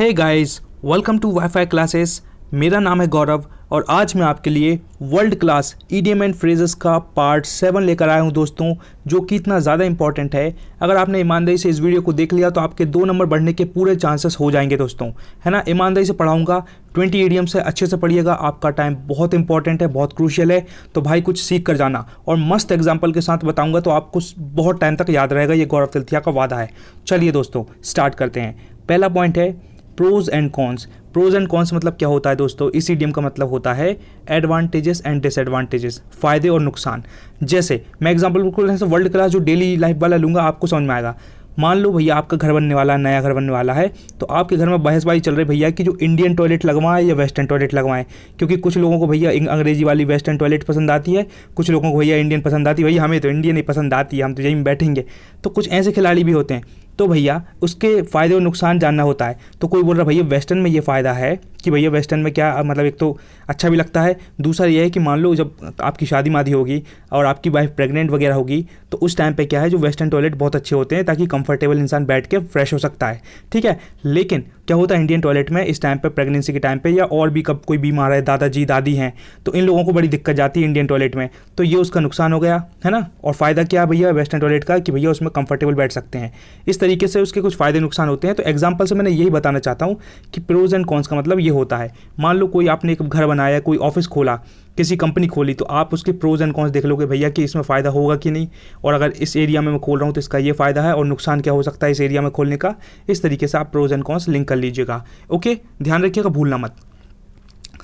Hey guys, welcome to WiFi classes. मेरा नाम है गौरव और आज मैं आपके लिए world class idiom and phrases का पार्ट 7 लेकर आया हूं दोस्तों, जो कि इतना ज़्यादा इंपॉर्टेंट है। अगर आपने ईमानदारी से इस वीडियो को देख लिया तो आपके 2 नंबर बढ़ने के पूरे चांसेस हो जाएंगे दोस्तों, है ना। ईमानदारी से पढ़ाऊंगा, 20 ईडियम से अच्छे से पढ़िएगा। आपका टाइम बहुत इंपॉर्टेंट है, बहुत क्रूशियल है, तो भाई कुछ सीख कर जाना। और मस्त एग्जाम्पल के साथ बताऊँगा तो आपको बहुत टाइम तक याद रहेगा, ये गौरव तिलथिया का वादा है। चलिए दोस्तों स्टार्ट करते हैं। पहला पॉइंट है pros and cons. Pros and cons मतलब क्या होता है दोस्तों? इस इडियम का मतलब होता है एडवांटेजेस एंड डिसएडवांटेजेस, फायदे और नुकसान। जैसे मैं एग्जांपल वर्ल्ड क्लास जो डेली लाइफ वाला लूंगा, आपको समझ में आएगा। मान लो भैया आपका घर बनने वाला है, नया घर बनने वाला है, तो आपके घर में बहसबाजी चल रही भैया कि जो इंडियन टॉयलेट लगवाएं या वेस्टर्न टॉयलेट लगवाएं, क्योंकि कुछ लोगों को भैया अंग्रेजी वाली वेस्टर्न टॉयलेट पसंद आती है, कुछ लोगों को भैया इंडियन पसंद आती है। भैया हमें तो इंडियन ही पसंद आती है, हम तो यहीं में बैठेंगे। तो कुछ ऐसे खिलाड़ी भी होते हैं, तो भैया उसके फ़ायदे और नुकसान जानना होता है। तो कोई बोल रहा भैया वेस्टर्न में ये फ़ायदा है कि भैया वेस्टर्न में क्या मतलब, एक तो अच्छा भी लगता है, दूसरा ये है कि मान लो जब आपकी शादी मादी होगी और आपकी वाइफ प्रेग्नेंट वगैरह होगी, तो उस टाइम पे क्या है, जो वेस्टर्न टॉयलेट बहुत अच्छे होते हैं ताकि कंफर्टेबल इंसान बैठ के फ्रेश हो सकता है, ठीक है। लेकिन क्या होता है इंडियन टॉयलेट में इस टाइम पे, प्रेगनेंसी के टाइम पे, या और भी कब कोई बीमार है, दादाजी दादी हैं, तो इन लोगों को बड़ी दिक्कत जाती है इंडियन टॉयलेट में। तो ये उसका नुकसान हो गया, है ना। और फ़ायदा क्या भैया वेस्टर्न टॉयलेट का, कि भैया उसमें कंफर्टेबल बैठ सकते हैं। इस तरीके से उसके कुछ फ़ायदे नुकसान होते हैं। तो एग्जाम्पल से मैंने यही बताना चाहता हूँ कि प्रोज एंड कॉन्स का मतलब ये होता है। मान लो कोई आपने एक घर बनाया, कोई ऑफिस खोला, किसी कंपनी खोली, तो आप उसके प्रोज एंड कॉन्स देख लोगे भैया कि इसमें फ़ायदा होगा कि नहीं, और अगर इस एरिया में मैं खोल रहा हूँ तो इसका ये फ़ायदा है, और नुकसान क्या हो सकता है इस एरिया में खोलने का। इस तरीके से आप प्रोज एंड कॉन्स लिंक कर लीजिएगा। ओके, ध्यान रखिएगा, भूलना मत।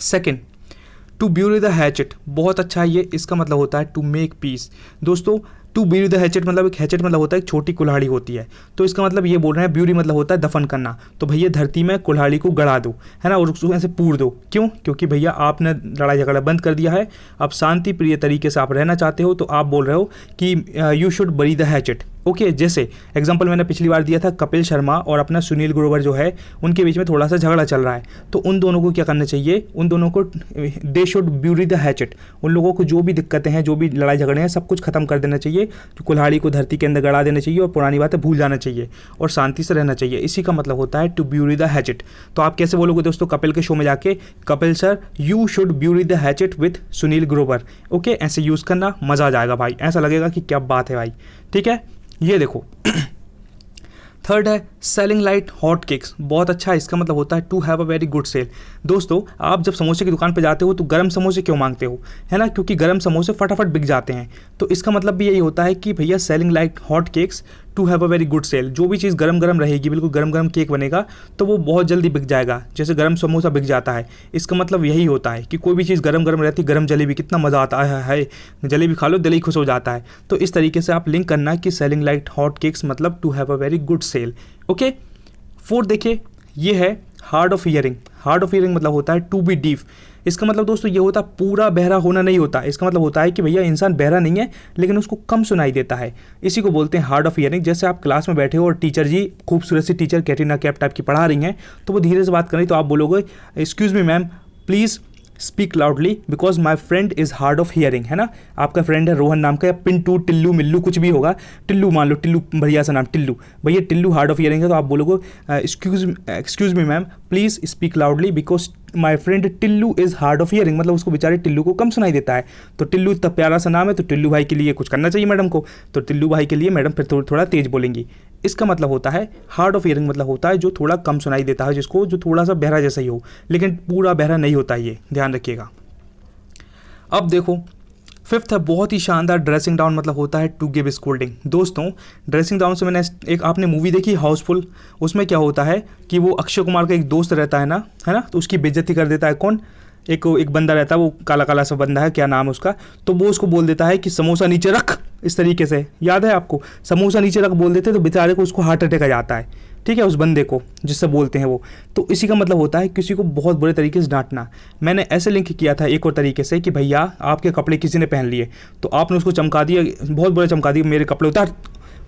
Second, to bury the hatchet, बहुत अच्छा है ये। इसका मतलब होता है टू मेक पीस। दोस्तों टू ब्यूरी द हैचेट मतलब, एक हैचेट मतलब होता है एक छोटी कुल्हाड़ी होती है, तो इसका मतलब ये बोल रहे हैं, ब्यूरी मतलब होता है दफन करना। तो भैया धरती में कुल्हाड़ी को गड़ा दो, है ना, और उसको ऐसे पूर दो। क्यों? क्योंकि भैया आपने लड़ाई झगड़ा बंद कर दिया है, अब शांति प्रिय तरीके से आप रहना चाहते हो, तो आप बोल रहे हो कि यू शुड बरी द हैचेट। ओके, जैसे एग्जांपल मैंने पिछली बार दिया था, कपिल शर्मा और अपना सुनील ग्रोवर जो है, उनके बीच में थोड़ा सा झगड़ा चल रहा है, तो उन दोनों को क्या करना चाहिए, उन दोनों को they should bury the hatchet. उन लोगों को जो भी दिक्कतें हैं, जो भी लड़ाई झगड़े हैं, सब कुछ खत्म कर देना चाहिए, तो कुल्हाड़ी को धरती के अंदर गड़ा देना चाहिए और पुरानी बातें भूल जाना चाहिए और शांति से रहना चाहिए। इसी का मतलब होता है टू ब्यूरी द हैचेट। तो आप कैसे बोलोगे दोस्तों कपिल के शो में जाके, Kapil sir you should bury the hatchet with Sunil Grover. Okay, ऐसे यूज़ करना, मज़ा आ जाएगा भाई, ऐसा लगेगा कि क्या बात है भाई, ठीक है। ये देखो थर्ड है सेलिंग लाइट हॉट केक्स, बहुत अच्छा है। इसका मतलब होता है to have a very good sale. दोस्तों आप जब समोसे की दुकान पे जाते हो तो गरम समोसे क्यों मांगते हो, है ना, क्योंकि गरम समोसे फटाफट बिक जाते हैं। तो इसका मतलब भी यही होता है कि भैया selling like hot cakes to have a very good sale. जो भी चीज़ गरम गरम रहेगी, बिल्कुल गरम गरम केक बनेगा, तो वो बहुत जल्दी बिक जाएगा, जैसे गरम समोसा बिक जाता है। इसका मतलब यही होता है कि कोई भी चीज़ गरम गरम रहती है, गरम जलेबी कितना मज़ा आता है, जलेबी खा लो दिल ही खुश हो जाता है। तो इस तरीके से आप लिंक करना कि सेलिंग लाइट हॉट केक्स मतलब to have a very good sale. Okay, fourth देखिए, ये है hard of hearing. Hard of hearing मतलब होता है टू बी डीफ। इसका मतलब दोस्तों ये होता है पूरा बहरा होना नहीं होता। इसका मतलब होता है कि भैया इंसान बहरा नहीं है, लेकिन उसको कम सुनाई देता है। इसी को बोलते हैं हार्ड ऑफ हियरिंग। जैसे आप क्लास में बैठे हो और टीचर जी, खूबसूरत सी टीचर कैटरीना कैफ टाइप की पढ़ा रही हैं, तो वो धीरे से बात कर रही, तो आप बोलोगे excuse me ma'am please speak loudly because my friend is hard of hearing, है ना। आपका फ्रेंड है रोहन नाम का, या पिंटू, टिल्लू, मिल्लू, कुछ भी होगा, टिल्लू मान लो, टिल्लू बढ़िया सा नाम, टिल्लू। भैया टिल्लू हार्ड ऑफ हियरिंग है, तो आप बोलोगे excuse me ma'am please speak loudly because my friend Tillu is hard of hearing, मतलब उसको बेचारे टिल्लू को कम सुनाई देता है। तो टिल्लू इतना प्यारा सा नाम है, तो टिल्लू भाई के लिए कुछ करना चाहिए मैडम को, तो टिल्लू भाई के लिए मैडम फिर थोड़ा तेज बोलेंगी। इसका मतलब होता है हार्ड ऑफ हियरिंग मतलब होता है जो थोड़ा कम सुनाई देता है, जिसको जो थोड़ा सा बहरा जैसा ही हो, लेकिन पूरा बहरा नहीं होता, ये ध्यान रखिएगा। अब देखो फिफ्थ है बहुत ही शानदार, ड्रेसिंग डाउन मतलब होता है टू गिव स्कोल्डिंग। दोस्तों ड्रेसिंग डाउन से मैंने एक, आपने मूवी देखी हाउसफुल, उसमें क्या होता है कि वो अक्षय कुमार का एक दोस्त रहता है ना, है ना, तो उसकी बेइज्जती कर देता है कौन, एक बंदा रहता है, वो काला काला सा बंदा है, क्या नाम है उसका, तो वो उसको बोल देता है कि समोसा नीचे रख, इस तरीके से, याद है आपको, समोसा नीचे रख बोल देते, तो बेचारे को उसको हार्ट अटैक आ जाता है, ठीक है, उस बंदे को जिससे बोलते हैं वो। तो इसी का मतलब होता है किसी को बहुत बुरे तरीके से डांटना। मैंने ऐसे लिंक किया था एक और तरीके से कि भैया आपके कपड़े किसी ने पहन लिए, तो आपने उसको चमका दिया, बहुत बुरे चमका दिए, मेरे कपड़े उतार,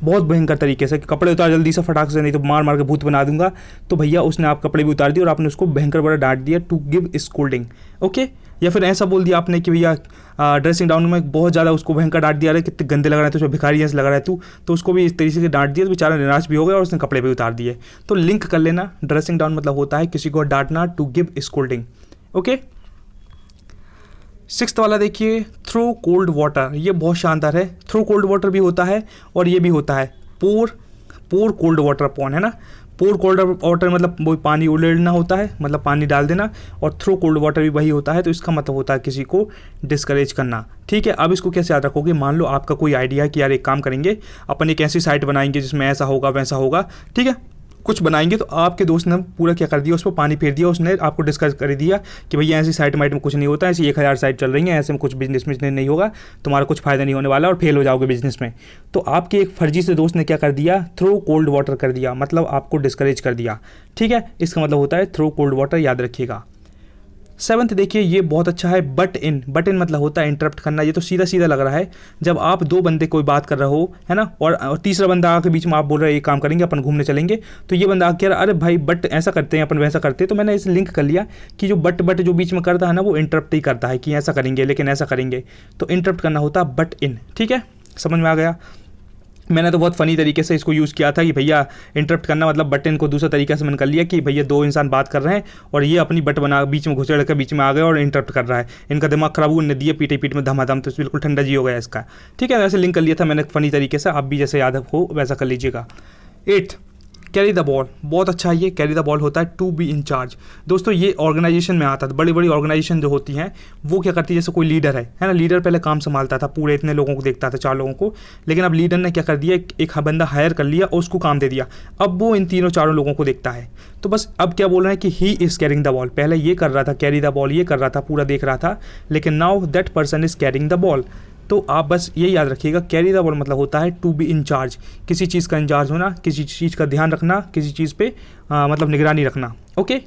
बहुत भयंकर तरीके से, कपड़े उतार जल्दी से फटाक से, नहीं तो मार मार के भूत बना दूंगा। तो भैया उसने आप कपड़े भी उतार दिए और आपने उसको भयंकर बड़ा डांट दिया, टू गिव स्कोल्डिंग। ओके, या फिर ऐसा बोल दिया आपने कि भैया ड्रेसिंग डाउन में बहुत ज़्यादा उसको भयंकर डांट दिया, अरे कितने गंदे लग रहा है, तो भिखारी जैसे लग रहा है तू, तो उसको भी इस तरीके से डांट दिया, तो बेचारा निराश भी हो गया और उसने कपड़े भी उतार दिए। तो लिंक कर लेना, ड्रेसिंग डाउन मतलब होता है किसी को डांटना, to give scolding. Okay, 6th वाला देखिए, थ्रो कोल्ड वाटर। ये बहुत शानदार है। थ्रो कोल्ड वाटर भी होता है और ये भी होता है पोर कोल्ड वाटर अपॉन, है ना। पोर कोल्ड वाटर मतलब वो पानी उड़ेलना होता है, मतलब पानी डाल देना, और थ्रो कोल्ड वाटर भी वही होता है। तो इसका मतलब होता है किसी को डिस्करेज करना। ठीक है, अब इसको कैसे याद रखोगे, मान लो आपका कोई आइडिया है कि यार एक काम करेंगे, अपन एक ऐसी साइट बनाएंगे जिसमें ऐसा होगा वैसा होगा, ठीक है, कुछ बनाएंगे, तो आपके दोस्त ने पूरा क्या कर दिया, उस पर पानी फेर दिया, उसने आपको डिस्कस कर दिया कि भैया ऐसी साइट माइट में कुछ नहीं होता, ऐसी 1000 साइट चल रही हैं, ऐसे में कुछ बिजनेस नहीं होगा, तुम्हारा कुछ फ़ायदा नहीं होने वाला और फेल हो जाओगे बिजनेस में। तो आपके एक फर्जी से दोस्त ने क्या कर दिया, थ्रो कोल्ड वाटर कर दिया, मतलब आपको डिस्करेज कर दिया। ठीक है, इसका मतलब होता है थ्रो कोल्ड वाटर, याद रखिएगा। 7th देखिए, ये बहुत अच्छा है, बट इन मतलब होता है इंटरप्ट करना। ये तो सीधा सीधा लग रहा है, जब आप 2 बंदे कोई बात कर रहे हो, है ना, और तीसरा बंदा आके बीच में आप बोल रहे हैं ये काम करेंगे, अपन घूमने चलेंगे, तो ये बंदा आके अरे भाई बट ऐसा करते हैं, अपन वैसा करते हैं। तो मैंने इसे लिंक कर लिया कि जो बट जो बीच में करता है ना, वो इंटरप्ट ही करता है कि ऐसा करेंगे लेकिन ऐसा करेंगे, तो इंटरप्ट करना होता है बट इन। ठीक है, समझ में आ गया। मैंने तो बहुत फ़नी तरीके से इसको यूज़ किया था कि भैया इंटरप्ट करना मतलब बटन को दूसरा तरीके से मैंने कर लिया कि भैया 2 इंसान बात कर रहे हैं और ये अपनी बट बना बीच में घुसेड़ कर बीच में आ गए और इंटरप्ट कर रहा है, इनका दिमाग खराब हुआ, दिए पीठ में धमाधम, तो बिल्कुल ठंडा जी हो गया इसका। ठीक है, वैसे लिंक कर लिया था मैंने फ़नी तरीके से, आप भी जैसे याद हो वैसा कर लीजिएगा। 8th, carry the ball. बहुत अच्छा है ये, कैरी द बॉल होता है टू बी इन चार्ज। दोस्तों ये ऑर्गेनाइजेशन में आता था, बड़ी बड़ी ऑर्गेनाइजेशन जो होती हैं वो क्या करती है, जैसे कोई लीडर है ना, लीडर पहले काम संभालता था, पूरे इतने लोगों को देखता था, 4 लोगों को, लेकिन अब लीडर ने क्या कर दिया, एक बंदा हायर कर लिया और उसको काम दे दिया, अब वो इन 3-4 लोगों को देखता है। तो बस अब क्या बोल रहे हैं कि he is carrying the ball. पहले ये कर रहा था, कैरी द बॉल ये कर रहा था, पूरा देख रहा था, लेकिन now that person is carrying the ball. तो आप बस ये याद रखिएगा, कैरी द बॉल मतलब होता है टू बी इन चार्ज, किसी चीज़ का इंचार्ज होना, किसी चीज़ का ध्यान रखना, किसी चीज़ पे मतलब निगरानी रखना। ओके,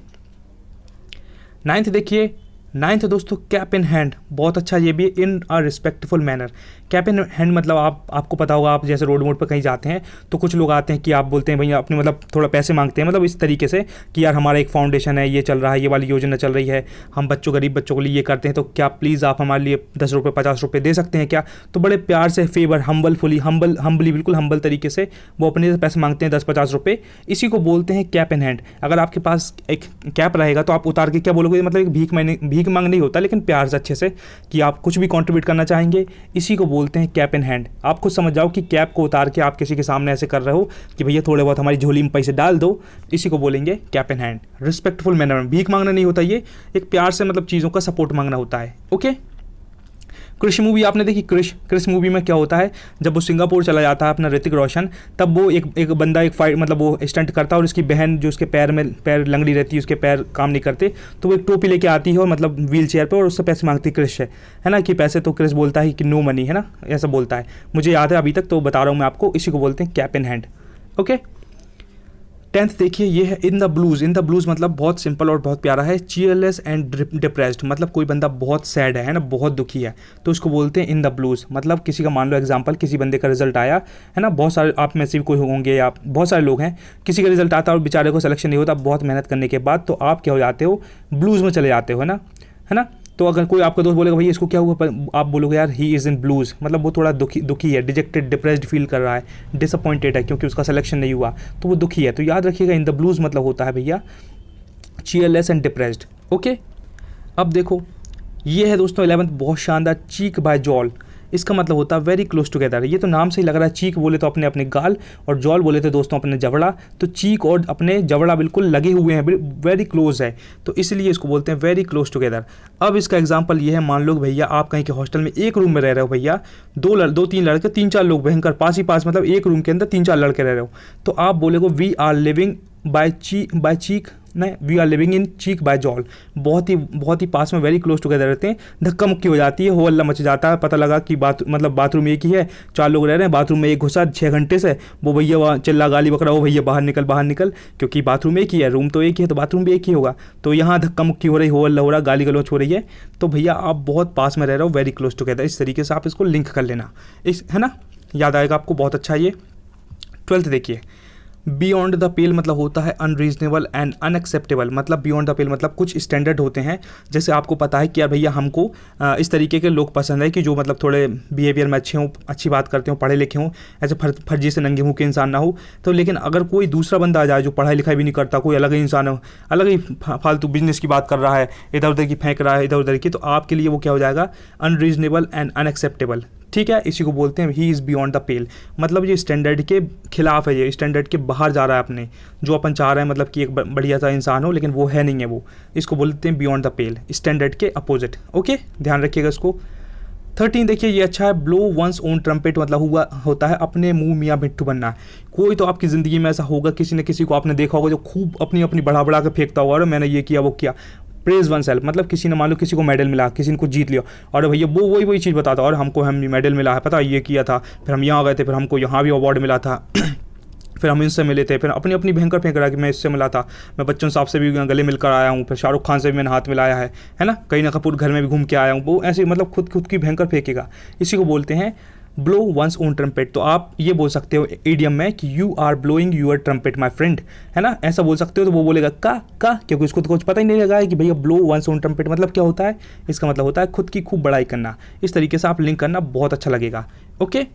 9th देखिए, 9th दोस्तों, कैप इन हैंड। बहुत अच्छा ये भी, in a respectful manner. Cap in hand मतलब आपको पता होगा, आप जैसे रोड मोड पर कहीं जाते हैं तो कुछ लोग आते हैं कि आप बोलते हैं भैया अपने मतलब थोड़ा पैसे मांगते हैं, मतलब इस तरीके से कि यार हमारा एक फाउंडेशन है, ये चल रहा है, ये वाली योजना चल रही है, हम गरीब बच्चों के लिए ये करते हैं, तो क्या प्लीज़ आप हमारे लिए 10 रुपये 50 रुपये दे सकते हैं क्या। तो बड़े प्यार से, फेवर, हम्बली बिल्कुल हम्बल तरीके से वो अपने से पैसे मांगते हैं, 10-50 रुपये। इसी को बोलते हैं कैप इन हैंड। अगर आपके पास एक कैप रहेगा तो आप उतार के क्या बोलोगे, मतलब एक भीख मांग नहीं होता, लेकिन प्यार से अच्छे से कि आप कुछ भी कंट्रीब्यूट करना चाहेंगे, इसी को बोलते हैं कैप इन हैंड। आप खुद समझ जाओ कि कैप को उतार के आप किसी के सामने ऐसे कर रहे हो कि भैया थोड़े बहुत हमारी झोली में पैसे डाल दो, इसी को बोलेंगे cap in hand. Respectful manner में भीख मांगना नहीं होता, ये एक प्यार से मतलब चीज़ों का सपोर्ट मांगना होता है। ओके, क्रिश मूवी आपने देखी, क्रिश मूवी में क्या होता है, जब वो सिंगापुर चला जाता है अपना ऋतिक रोशन, तब वो एक बंदा एक फाइट मतलब वो स्टंट करता है और उसकी बहन जो उसके पैर लंगड़ी रहती है, उसके पैर काम नहीं करते, तो वो एक टोपी लेके आती है और मतलब व्हील चेयर पर, और उससे पैसे मांगती है क्रिश है ना, कि पैसे, तो क्रिश बोलता है कि नो मनी, है ना, ऐसा बोलता है, मुझे याद है अभी तक, तो बता रहा हूँ मैं आपको, इसी को बोलते हैं cap in hand. Okay, 10th देखिए, ये है in the blues. In the blues मतलब बहुत सिंपल और बहुत प्यारा है, चीयरलेस एंड डिप्रेस्ड, मतलब कोई बंदा बहुत सैड है ना, बहुत दुखी है, तो उसको बोलते हैं इन द ब्लूज़। मतलब किसी का मान लो एग्जांपल, किसी बंदे का रिजल्ट आया है ना, बहुत सारे आप में से भी कोई होंगे या बहुत सारे लोग हैं, किसी का रिजल्ट आता है और बेचारे को सिलेक्शन नहीं होता बहुत मेहनत करने के बाद, तो आप क्या हो जाते हो, ब्लूज़ में चले जाते हो, है ना। तो अगर कोई आपका दोस्त बोलेगा भैया इसको क्या हुआ, आप बोलोगे यार ही इज़ इन ब्लूज़, मतलब वो थोड़ा दुखी है, डिजेक्टेड डिप्रेस्ड फील कर रहा है, डिसअपॉइंटेड है क्योंकि उसका सिलेक्शन नहीं हुआ, तो वो दुखी है। तो याद रखिएगा, इन द ब्लूज़ मतलब होता है भैया चीयरलेस एंड डिप्रेस्ड। ओके, अब देखो ये है दोस्तों 11th, बहुत शानदार, चीक बाय जॉल। इसका मतलब होता है वेरी क्लोज टुगेदर। ये तो नाम से ही लग रहा है, चीक बोले तो अपने गाल और जॉल बोले तो दोस्तों अपने जबड़ा, तो चीक और अपने जबड़ा बिल्कुल लगे हुए हैं, वेरी क्लोज है, तो इसलिए इसको बोलते हैं वेरी क्लोज टुगेदर। अब इसका एग्जांपल ये है, मान लो भैया आप कहीं के हॉस्टल में एक रूम में रह रहे हो भैया, 2-3 लड़के 3-4 लोग भयंकर पास ही पास, मतलब एक रूम के अंदर 3-4 लड़के रह रहे हो, तो आप बोलेगो we are living by cheek, नहीं, we are living in cheek by jowl, बहुत ही पास में, वेरी क्लोज टुगेदर रहते हैं, धक्का मुक्की हो जाती है, हो हल्ला मच जाता है, पता लगा कि बाथरूम एक ही है, 4 लोग रह रहे हैं, बाथरूम में एक घुसा 6 घंटे से, वो भैया वहाँ चिल्ला गाली बकरा, हो भैया बाहर निकल, क्योंकि बाथरूम एक ही है, रूम तो एक ही है, तो बाथरूम भी एक ही होगा, तो यहाँ धक्का मुक्की हो रही, हो हल्ला हो रहा, गाली गलौच हो रही है, तो भैया आप बहुत पास में रह रहे हो, वेरी क्लोज टुगेदर। इस तरीके से आप इसको लिंक कर लेना, है ना, याद आएगा आपको, बहुत अच्छा ये। 12th देखिए, बियॉन्ड द पेल मतलब होता है अनरीजनेबल एंड अनएक्सेप्टेबल। मतलब बियॉन्ड द पेल मतलब कुछ स्टैंडर्ड होते हैं, जैसे आपको पता है कि यार भैया हमको इस तरीके के लोग पसंद है कि जो मतलब थोड़े बिहेवियर में अच्छे हों, अच्छी बात करते हों, पढ़े लिखे हों, ऐसे फर्जी से नंगे मुंह के इंसान ना हो। तो लेकिन अगर कोई दूसरा बंदा आ जाए जो पढ़ाई लिखाई भी नहीं करता, कोई अलग ही इंसान हो, अलग ही फालतू बिजनेस की बात कर रहा है, इधर उधर की फेंक रहा है, इधर उधर की, तो आपके लिए वो क्या हो जाएगा, अनरीजनेबल एंड अनएक्सेप्टेबल। ठीक है, इसी को बोलते हैं he is beyond the pale. मतलब ये स्टैंडर्ड के खिलाफ है, ये स्टैंडर्ड के बाहर जा रहा है अपने, जो अपन चाह रहे हैं मतलब कि एक बढ़िया सा इंसान हो, लेकिन वो है नहीं है वो, इसको बोलते हैं बियॉन्ड द पेल, स्टैंडर्ड के अपोजिट। ओके, ध्यान रखिएगा इसको। 13 देखिए, ये अच्छा है, ब्लो वंस ओन ट्रम्पेट मतलब होता है अपने मुंह मियाँ मिट्टू बनना। कोई तो आपकी ज़िंदगी में ऐसा होगा, किसी न किसी को आपने देखा होगा जो खूब अपनी अपनी बढ़ा बढ़ा के फेंकता होगा, और मैंने ये किया वो किया। प्रेज वन सेल्फ मतलब किसी ने मान लो किसी को मेडल मिला, किसी ने कुछ जीत लिया, और भैया वो वही चीज़ बताता, और हमको हम मेडल मिला है, पता ये किया था, फिर हम यहाँ गए थे, फिर हमको यहाँ भी अवार्ड मिला था फिर हम इनसे मिले थे, फिर अपनी अपनी भयंकर फेंक रहा कि मैं इससे मिला था, मैं बच्चन साहब से भी गले मिलकर आया हूँ, फिर शाहरुख खान से भी मैंने हाथ मिलाया है ना, करीना कपूर घर में भी घूम के आया हूँ। वो ऐसे मतलब खुद की भयंकर फेंकेगा, इसी को बोलते हैं ब्लो वंस ओन ट्रम्पेट। तो आप ये बोल सकते हो इडियम में कि you are blowing your trumpet my friend, है ना, ऐसा बोल सकते हो। तो वो बोलेगा का, क्योंकि उसको तो कुछ पता ही नहीं लगा है कि भैया ब्लो वंस ओन ट्रम्पेट मतलब क्या होता है। इसका मतलब होता है खुद की खूब बड़ाई करना। इस तरीके से आप लिंक करना, बहुत अच्छा लगेगा। ओके,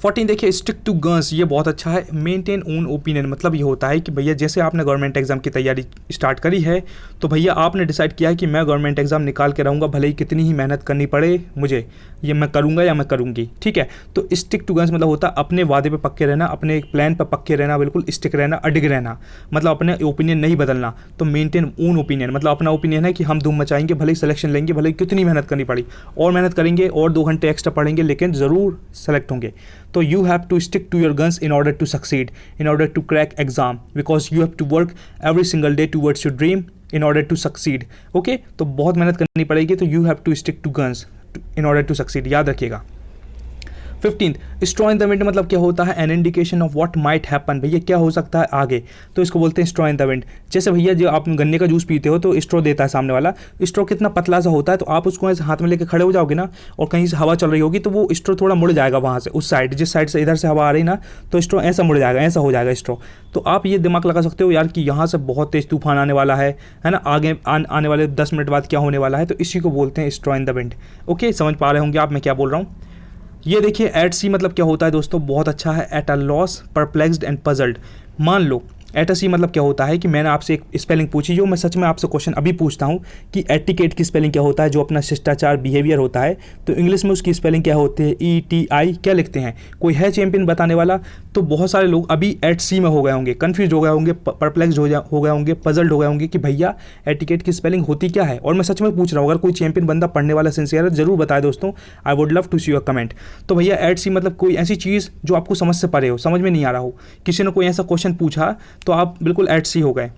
14 देखिए, स्टिक टू गन्स, ये बहुत अच्छा है। मेंटेन ओन ओपिनियन मतलब ये होता है कि भैया जैसे आपने गवर्नमेंट एग्जाम की तैयारी स्टार्ट करी है, तो भैया आपने डिसाइड किया है कि मैं गवर्नमेंट एग्जाम निकाल के रहूँगा, भले ही कितनी ही मेहनत करनी पड़े मुझे, ये मैं करूँगा या मैं करूँगी। ठीक है, तो स्टिक टू गन्स मतलब होता है अपने वादे पे पक्के रहना, अपने प्लान पर पक्के रहना, बिल्कुल स्टिक रहना, अडिग रहना, मतलब अपने ओपिनियन नहीं बदलना। तो मेंटेन ओन ओपिनियन मतलब अपना ओपिनियन है कि हम धूम मचाएंगे, भले ही सिलेक्शन लेंगे, भले ही कितनी मेहनत करनी पड़ी, और मेहनत करेंगे और 2 घंटे एक्स्ट्रा पढ़ेंगे, लेकिन ज़रूर सेलेक्ट होंगे। तो you have to stick to your guns in order to succeed, in order to crack exam, because you have to work every single day towards your dream in order to succeed. Okay, तो बहुत मेहनत करनी पड़ेगी, तो you have to stick to guns in order to succeed, याद रखिएगा। 15 straw in the wind मतलब क्या होता है, an indication of what might happen, भैया क्या हो सकता है आगे, तो इसको बोलते हैं स्ट्रॉ इन द विंड। जैसे भैया जो आप गन्ने का जूस पीते हो तो स्ट्रॉ देता है सामने वाला, स्ट्रॉ कितना पतला सा होता है, तो आप उसको ऐसे हाथ में लेके खड़े हो जाओगे ना, और कहीं से हवा चल रही होगी तो वो स्ट्रॉ थोड़ा मुड़ जाएगा वहाँ से, उस साइड, जिस साइड से इधर से हवा आ रही ना, तो स्ट्रॉ ऐसा मुड़ जाएगा, ऐसा हो जाएगा स्ट्रॉ। तो आप ये दिमाग लगा सकते हो यार कि यहाँ से बहुत तेज तूफान आने वाला है ना, आगे आने वाले 10 मिनट बाद क्या होने वाला है, तो इसी को बोलते हैं straw in the wind. Okay, समझ पा रहे होंगे आप मैं क्या बोल रहा हूँ। ये देखिए, एट सी मतलब क्या होता है दोस्तों, बहुत अच्छा है, at a loss, perplexed and puzzled. मान लो एट अ सी मतलब क्या होता है कि मैंने आपसे एक स्पेलिंग पूछी, जो मैं सच में आपसे क्वेश्चन अभी पूछता हूँ कि एटिकेट की स्पेलिंग क्या होता है, जो अपना शिष्टाचार बिहेवियर होता है, तो इंग्लिश में उसकी स्पेलिंग क्या होती है, ETI क्या लिखते हैं, कोई है चैंपियन बताने वाला। तो बहुत सारे लोग अभी एट सी में हो गए होंगे, कन्फ्यूज हो गए होंगे, परप्लेक्स्ड हो गए होंगे, पजल्ड हो गए होंगे कि भैया एटिकेट की स्पेलिंग होती क्या है। और मैं सच में पूछ रहा हूँ, अगर कोई चैंपियन बंदा पढ़ने वाला सिंसियर है जरूर बताए दोस्तों, I would love to see your comment. तो भैया एट सी मतलब कोई ऐसी चीज़ जो आपको समझ से परे हो, समझ में नहीं आ रहा हो, किसी ने कोई ऐसा क्वेश्चन पूछा तो आप बिल्कुल एट सी हो गए।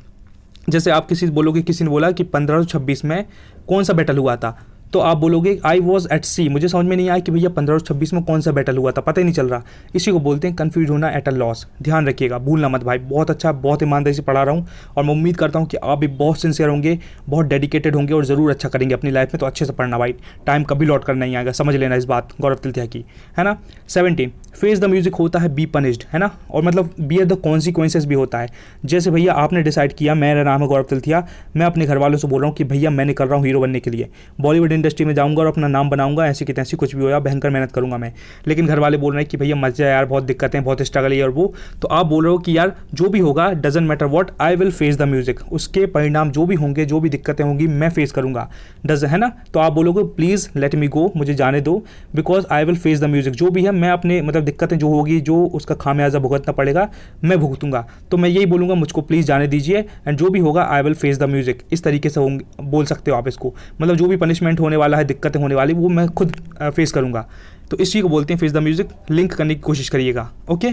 जैसे आप किसी बोलोगे, किसी ने बोला कि 1526 में कौन सा बैटल हुआ था, तो आप बोलोगे आई वॉज एट सी, मुझे समझ में नहीं आया कि भैया 1526 में कौन सा बैटल हुआ था, पता ही नहीं चल रहा। इसी को बोलते हैं कन्फ्यूज होना, एट अ लॉस। ध्यान रखिएगा, भूलना मत भाई। बहुत अच्छा, बहुत ईमानदारी से पढ़ा रहा हूँ, और मैं उम्मीद करता हूँ कि आप भी बहुत सिंसियर होंगे, बहुत डेडिकेटेड होंगे, और ज़रूर अच्छा करेंगे अपनी लाइफ में। तो अच्छे से पढ़ना भाई, टाइम कभी लौट कर नहीं आएगा, समझ लेना इस बात, गौरव तिलथिया की, है ना। 17 फेस द म्यूजिक होता है बी पनिश्ड, है ना, और मतलब बियर द कॉन्सिक्वेंसेस भी होता है। जैसे भैया आपने डिसाइड किया, मेरा नाम है गौरव तिलथिया, मैं अपने घर वालों से बोल रहा हूँ कि भैया मैं निकल रहा हूँ हीरो बनने के लिए, बॉलीवुड इंडस्ट्री में जाऊँगा और अपना नाम बनाऊंगा, ऐसी की तैसी कुछ भी हो या भयंकर मेहनत करूंगा मैं। लेकिन घर वाले बोल रहे हैं कि भैया मत जा यार, बहुत दिक्कतें, बहुत स्ट्रगल है और वो। तो आप बोल रहे हो कि यार जो भी होगा doesn't matter what, I will face the music, उसके परिणाम जो भी होंगे, जो भी दिक्कतें होंगी मैं फेस करूंगा, है ना। तो आप बोलोगे प्लीज़ लेट मी गो, मुझे जाने दो, because I will face the music, जो भी है मैं अपने मतलब दिक्कतें जो होगी, जो उसका खामियाजा भुगतना पड़ेगा मैं भुगतूंगा। तो मैं यही बोलूँगा, मुझको प्लीज़ जाने दीजिए, एंड जो भी होगा I will face the music. इस तरीके से बोल सकते हो आप इसको, मतलब जो भी पनिशमेंट होने वाला है, दिक्कतें होने वाली, वो मैं खुद फेस करूंगा। तो इसी को बोलते हैं फेस द म्यूजिक, लिंक करने की कोशिश करिएगा। ओके,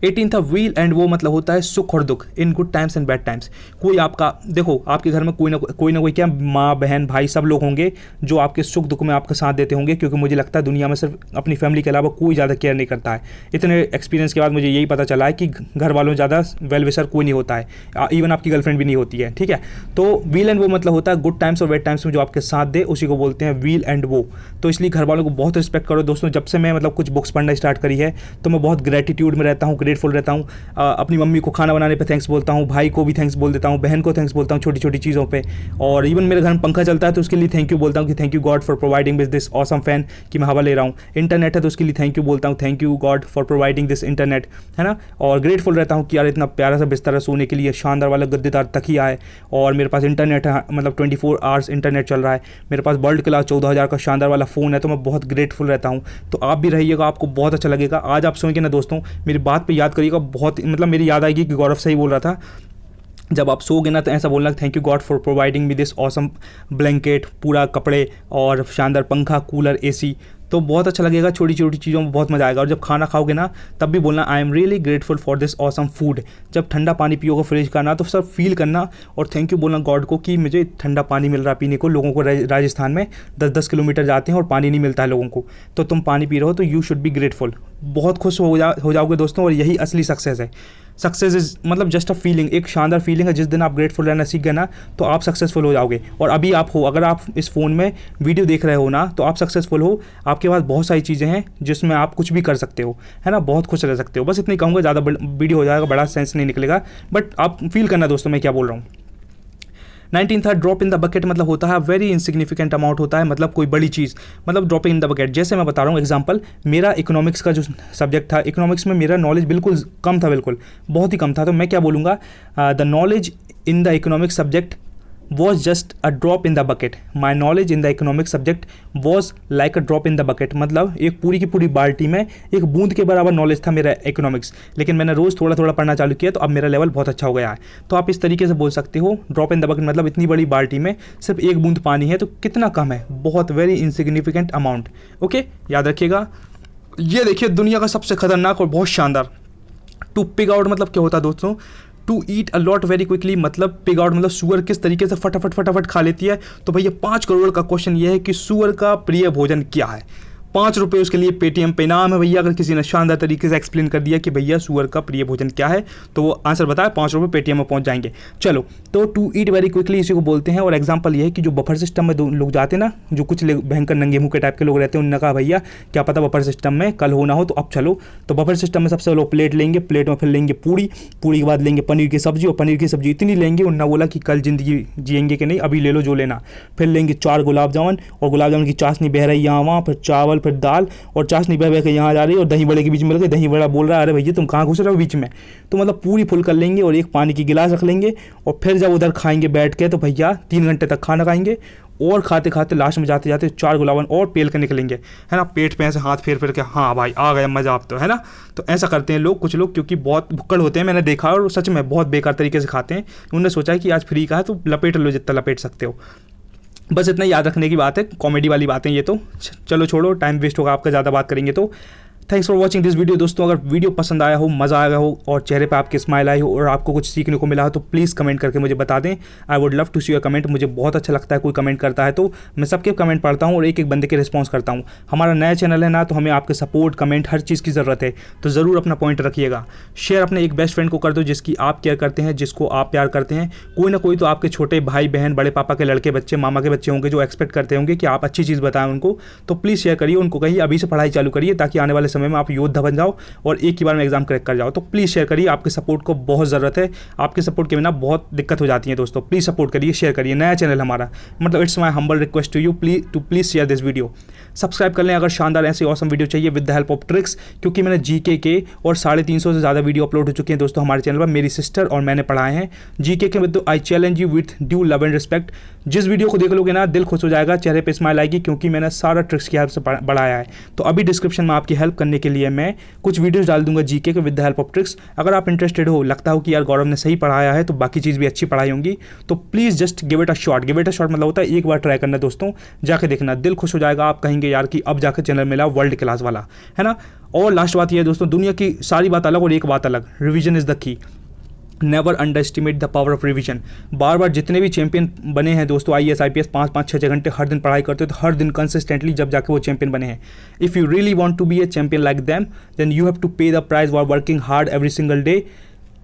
18 था व्हील एंड वो मतलब होता है सुख और दुख, in good times and bad times. कोई आपका देखो, आपके घर में कोई ना कोई क्या माँ बहन भाई सब लोग होंगे जो आपके सुख दुख में आपका साथ देते होंगे, क्योंकि मुझे लगता है दुनिया में सिर्फ अपनी फैमिली के अलावा कोई ज़्यादा केयर नहीं करता है। इतने एक्सपीरियंस के बाद मुझे यही पता चला है कि घर वालों में ज़्यादा वेल विशर कोई नहीं होता है, इवन आपकी गर्लफ्रेंड भी नहीं होती है, ठीक है। तो व्हील एंड वो मतलब होता है गुड टाइम्स और बैड टाइम्स में जो आपके साथ दे उसी को बोलते हैं व्हील एंड वो। तो इसलिए घर वालों को बहुत रिस्पेक्ट करो दोस्तों। जब से मैं मतलब कुछ बुक्स पढ़ना स्टार्ट करी है तो मैं बहुत ग्रेटिट्यूड में रहता हूँ, ग्रेटफुल रहता हूँ। अपनी मम्मी को खाना बनाने पे थैंक्स बोलता हूँ, भाई को भी थैंक्स बोल देता हूँ, बहन को थैंक्स बोलता हूँ छोटी छोटी चीज़ों पे। और इवन मेरे घर में पंखा चलता है तो उसके लिए थैंक यू बोलता हूँ कि thank you God for providing this awesome fan, कि मैं हवा ले रहा हूँ। इंटरनेट है तो उसके लिए थैंक यू बोलता हूँ, thank you God for providing this internet, है ना। और ग्रेटफुल रहता हूँ कि यार इतना प्यारा सा बिस्तर सोने के लिए, शानदार वाला गद्देदार तकिया है, और मेरे पास इंटरनेट है, मतलब 24 आवर्स इंटरनेट चल रहा है, मेरे पास वर्ल्ड क्लास 14,000 का शानदार वाला फ़ोन है। तो मैं बहुत ग्रेटफुल रहता हूँ। तो आप भी रहिएगा, आपको बहुत अच्छा लगेगा। आज आप सोएंगे ना दोस्तों, मेरी बात पे याद करिएगा, बहुत मतलब मेरी याद आएगी कि गौरव सही बोल रहा था। जब आप सोओगे ना तो ऐसा बोलना thank you God for providing me this awesome blanket, पूरा कपड़े और शानदार पंखा, कूलर, एसी। तो बहुत अच्छा लगेगा, छोटी छोटी चीज़ों में बहुत मज़ा आएगा। और जब खाना खाओगे ना तब भी बोलना I am really grateful for this awesome food. जब ठंडा पानी पियोगे फ्रिज का ना तो सब फील करना और थैंक यू बोलना गॉड को कि मुझे ठंडा पानी मिल रहा है पीने को। लोगों को राजस्थान में 10-10 किलोमीटर जाते हैं और पानी नहीं मिलता है लोगों को, तो तुम पानी पी रहे हो तो यू शुड बी ग्रेटफुल। बहुत खुश हो जाओगे दोस्तों, और यही असली सक्सेस है। सक्सेस इज मतलब जस्ट अ फीलिंग, एक शानदार फीलिंग है। जिस दिन आप ग्रेटफुल रहना सीख गए ना तो आप सक्सेसफुल हो जाओगे। और अभी आप हो, अगर आप इस फ़ोन में वीडियो देख रहे हो ना तो आप सक्सेसफुल हो। आपके पास बहुत सारी चीज़ें हैं जिसमें आप कुछ भी कर सकते हो, है ना, बहुत खुश रह सकते हो। बस इतनी कहूँगा, ज़्यादा वीडियो हो जाएगा, बड़ा सेंस नहीं निकलेगा, बट आप फील करना दोस्तों मैं क्या बोल रहा हूँ। 19 था ड्रॉप इन द बकेट, मतलब होता है वेरी इंसिग्निफिकेंट अमाउंट होता है, मतलब कोई बड़ी चीज़, मतलब ड्रॉपिंग इन द बकेट। जैसे मैं बता रहा हूँ एग्जांपल, मेरा इकोनॉमिक्स का जो सब्जेक्ट था, इकोनॉमिक्स में मेरा नॉलेज बिल्कुल कम था, बिल्कुल बहुत ही कम था। तो मैं क्या बोलूँगा, the knowledge in the economics subject was just a drop in the bucket. My knowledge in the economic subject was like a drop in the bucket. मतलब एक पूरी की पूरी बाल्टी में एक बूंद के बराबर नॉलेज था मेरा इकोनॉमिक्स, लेकिन मैंने रोज़ थोड़ा थोड़ा पढ़ना चालू किया तो अब मेरा लेवल बहुत अच्छा हो गया है। तो आप इस तरीके से बोल सकते हो ड्रॉप इन द बकेट, मतलब इतनी बड़ी बाल्टी में सिर्फ एक बूंद पानी है तो कितना कम है, बहुत वेरी इनसिग्निफिकेंट अमाउंट। ओके, याद रखिएगा। ये देखिए दुनिया का सबसे खतरनाक और बहुत शानदार, टू पिग आउट मतलब क्या होता है दोस्तों, to eat a lot very quickly, मतलब पिग आउट मतलब सुअर किस तरीके से फटाफट खा लेती है। तो भैया 5 करोड़ का क्वेश्चन ये है कि सुअर का प्रिय भोजन क्या है। 5 रुपये उसके लिए पेटीएम पे इनाम है भैया। अगर किसी ने शानदार तरीके से एक्सप्लेन कर दिया कि भैया सुअर का प्रिय भोजन क्या है तो वो आंसर बताए, 5 रुपये पेटीएम में पहुंच जाएंगे। चलो, तो टू ईट वेरी क्विकली इसी को बोलते हैं। और एग्जांपल ये है कि जो बफर सिस्टम में लोग जाते हैं ना, जो कुछ भयंकर नंगे मुंह के टाइप के लोग रहते हैं, उन्होंने कहा भैया क्या पता बफर सिस्टम में कल हो ना हो, तो अब चलो। तो बफर सिस्टम में सबसे लोग प्लेट लेंगे, प्लेट में फिर लेंगे पूड़ी के बाद लेंगे पनीर की सब्जी, और पनीर की सब्जी इतनी लेंगे, उन्होंने बोला कि कल जिंदगी जिएंगे कि नहीं, अभी ले लो जो लेना। फिर लेंगे 4 गुलाब जामुन, और गुलाब जामुन की चाशनी बह रही यहाँ वहाँ, फिर चावल, फिर दाल, और चाशनी बह के यहाँ जा रही है, और दही बड़े के बीच में लगे, दही बड़ा बोल रहा है अरे भैया तुम कहाँ घुस रहे हो बीच में। तो मतलब पूरी फुल कर लेंगे और एक पानी की गिलास रख लेंगे, और फिर जब उधर खाएंगे बैठ के तो भैया 3 घंटे तक खाना खाएंगे, और खाते खाते लास्ट में जाते जाते 4 गुलाबन और पेल के निकलेंगे, है ना, पेट पे ऐसे हाथ फेर के, हाँ भाई आ गया मज़ा आप तो, है ना। तो ऐसा करते हैं लोग, कुछ लोग, क्योंकि बहुत भुक्कड़ होते हैं, मैंने देखा, और सच में बहुत बेकार तरीके से खाते हैं। उन्होंने सोचा है कि आज फ्री का है तो लपेट लो जितना लपेट सकते हो। बस इतना याद रखने की बात है, कॉमेडी वाली बातें ये तो। चलो छोड़ो, टाइम वेस्ट होगा आपका, ज़्यादा बात करेंगे तो। Thanks for watching this video दोस्तों। अगर वीडियो पसंद आया हो, मज़ा आया हो, और चेहरे पे आपके स्माइल आई हो, और आपको कुछ सीखने को मिला हो, तो प्लीज़ कमेंट करके मुझे बता दें। I would love to see your comment. मुझे बहुत अच्छा लगता है कोई कमेंट करता है, तो मैं सबके कमेंट पढ़ता हूँ और एक एक बंदे के रिस्पॉन्स करता हूँ। हमारा नया चैनल है ना, तो हमें आपके सपोर्ट, कमेंट, हर चीज़ की ज़रूरत है। तो ज़रूर अपना पॉइंट रखिएगा। शेयर अपने एक बेस्ट फ्रेंड को कर दो जिसकी आप केयर करते हैं, जिसको आप प्यार करते हैं। कोई ना कोई तो आपके छोटे भाई बहन, बड़े पापा के लड़के बच्चे, मामा के बच्चे होंगे जो एक्सपेक्ट करते होंगे कि आप अच्छी चीज़ बताएं उनको। तो प्लीज़ शेयर करिए, उनको कहिए अभी से पढ़ाई चालू करिए, ताकि आने वाले समय में आप योद्धा बन जाओ और एक ही बार में एग्जाम क्रैक कर जाओ। तो प्लीज़ शेयर करिए, आपके सपोर्ट को बहुत ज़रूरत है। आपके सपोर्ट के बिना बहुत दिक्कत हो जाती है दोस्तों। प्लीज़ सपोर्ट करिए, शेयर करिए। नया चैनल हमारा, मतलब it's my humble request to you please share this video. Subscribe कर लें अगर शानदार ऐसे ऑसम वीडियो चाहिए with the help of tricks, क्योंकि मैंने जीके के और 350 से ज़्यादा वीडियो अपलोड हो चुके हैं दोस्तों हमारे चैनल पर। मेरी सिस्टर और मैंने पढ़ाए हैं जीके के, तो I challenge you with due love and respect. जिस वीडियो को देख लोगे ना दिल खुश हो जाएगा, चेहरे पे स्माइल आएगी, क्योंकि मैंने सारा ट्रिक्स की हेल्प से बढ़ाया है। तो अभी डिस्क्रिप्शन में आपकी हेल्प करने के लिए मैं कुछ वीडियोस डाल दूंगा जीके के with the help of tricks. अगर आप इंटरेस्टेड हो, लगता हो कि यार गौरव ने सही पढ़ाया है तो बाकी चीज़ भी अच्छी पढ़ाई होंगी, तो please just give it a shot. Give it a shot मतलब होता है एक बार ट्राई करना दोस्तों, जाके देखना, दिल खुश हो जाएगा। आप कहेंगे यार कि अब जाकर चैनल मिला वर्ल्ड क्लास वाला, है ना। और लास्ट बात यह है दोस्तों, दुनिया की सारी बात अलग और एक बात अलग, revision is the key. Never underestimate the power of revision. बार बार जितने भी चैंपियन बने हैं दोस्तों, IAS IPS 5-5-6 घंटे हर दिन पढ़ाई करते हो, तो हर दिन कंसिस्टेंटली जब जाके वो चैंपियन बने हैं। If you really want to be a champion like them, then you have to pay the price for working hard every single day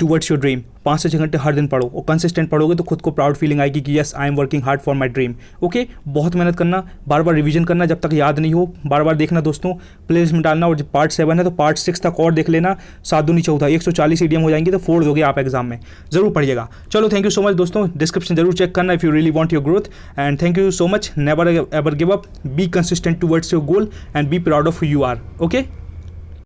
towards your dream. 5 से 6 घंटे हर दिन पढ़ो और कंसिस्टेंट पढ़ोगे तो खुद को प्राउड फीलिंग आएगी कि yes I am working hard for my dream. Okay, बहुत मेहनत करना, बार बार रिवीजन करना जब तक याद नहीं हो, बार बार देखना दोस्तों, प्लेलिस्ट में डालना। और जब पार्ट 7 है तो पार्ट 6 तक और देख लेना। 7 दूनी 14, 140 ईडीएम हो जाएंगे तो फोड़ दोगे आप एग्जाम में। जरूर पढ़िएगा। चलो, थैंक यू सो मच दोस्तों। डिस्क्रिप्शन जरूर चेक करना if you really want your growth. And thank you so much. Never ever give up, be consistent towards your goal and be proud of who you are. Okay.